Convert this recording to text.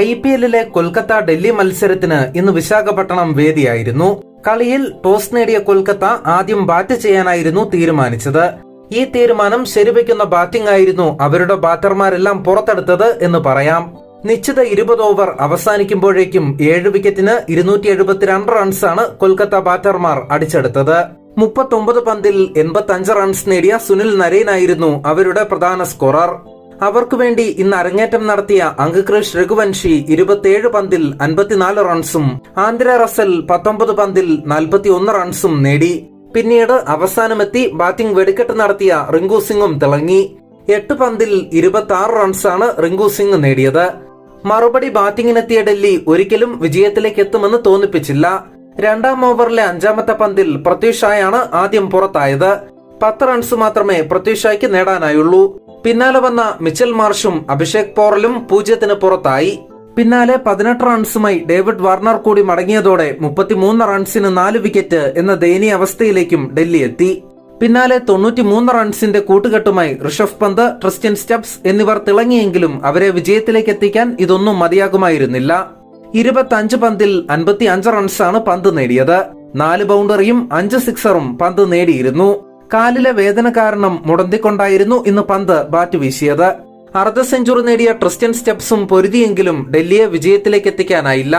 IPL-ലെ കൊൽക്കത്ത ഡൽഹി മത്സരത്തിന് ഇന്ന് വിശാഖപട്ടണം വേദിയായിരുന്നു. കളിയിൽ ടോസ് നേടിയ കൊൽക്കത്ത ആദ്യം ബാറ്റ് ചെയ്യാനായിരുന്നു തീരുമാനിച്ചത്. ഈ തീരുമാനം ശരിവെക്കുന്ന ബാറ്റിംഗ് ആയിരുന്നു അവരുടെ ബാറ്റർമാരെല്ലാം പുറത്തെടുത്തത് എന്ന് പറയാം. നിശ്ചിത 20 ഓവർ അവസാനിക്കുമ്പോഴേക്കും 7 വിക്കറ്റിന് 272 റൺസാണ് കൊൽക്കത്ത ബാറ്റർമാർ അടിച്ചെടുത്തത്. 39 പന്തിൽ 85 റൺസ് നേടിയ സുനിൽ നരൈനായിരുന്നു അവരുടെ പ്രധാന സ്കോറർ. അവർക്കു വേണ്ടി ഇന്ന് അരങ്ങേറ്റം നടത്തിയ അങ്കക്രിഷ് രഘുവൻഷി 27 പന്തിൽ 54 റൺസും ആന്ദ്രെ റസൽ 19 പന്തിൽ 41 റൺസും നേടി. പിന്നീട് അവസാനമെത്തി ബാറ്റിംഗ് വെടിക്കെട്ട് നടത്തിയ റിങ്കു സിംഗും തിളങ്ങി. 8 പന്തിൽ 26 റൺസാണ് റിങ്കു സിംഗ് നേടിയത്. മറുപടി ബാറ്റിംഗിനെത്തിയ ഡൽഹി ഒരിക്കലും വിജയത്തിലേക്ക് എത്തുമെന്ന് തോന്നിപ്പിച്ചില്ല. 2ാം ഓവറിലെ 5ാമത്തെ പന്തിൽ പൃഥ്വി ഷായാണ് ആദ്യം പുറത്തായത്. 10 റൺസ് മാത്രമേ പൃഥ്വി ഷായ്ക്ക് നേടാനായുള്ളൂ. പിന്നാലെ വന്ന മിച്ചൽ മാർഷും അഭിഷേക് പോറലും 0-ന് പുറത്തായി. പിന്നാലെ 18 റൺസുമായി ഡേവിഡ് വാർണർ കൂടി മടങ്ങിയതോടെ 33 റൺസിന് 4 വിക്കറ്റ് എന്ന ദയനീയ അവസ്ഥയിലേക്കും ഡൽഹി എത്തി. പിന്നാലെ 93 റൺസിന്റെ കൂട്ടുകെട്ടുമായി ഋഷഭ് പന്ത്, ട്രിസ്റ്റൻ സ്റ്റബ്സ് എന്നിവർ തിളങ്ങിയെങ്കിലും അവരെ വിജയത്തിലേക്ക് എത്തിക്കാൻ ഇതൊന്നും മതിയാകുമായിരുന്നില്ല. 25 പന്തിൽ 55 റൺസാണ് പന്ത് നേടിയത്. 4 ബൗണ്ടറിയും 5 സിക്സറും പന്ത് നേടിയിരുന്നു. കാലിലെ വേദന കാരണം മുടന്തിക്കൊണ്ടായിരുന്നു ഇന്ന് പന്ത് ബാറ്റ് വീശിയത്. അർദ്ധ സെഞ്ചുറി നേടിയ ട്രിസ്റ്റൻ സ്റ്റബ്സും പൊരുതിയെങ്കിലും ഡൽഹിയെ വിജയത്തിലേക്ക് എത്തിക്കാനായില്ല.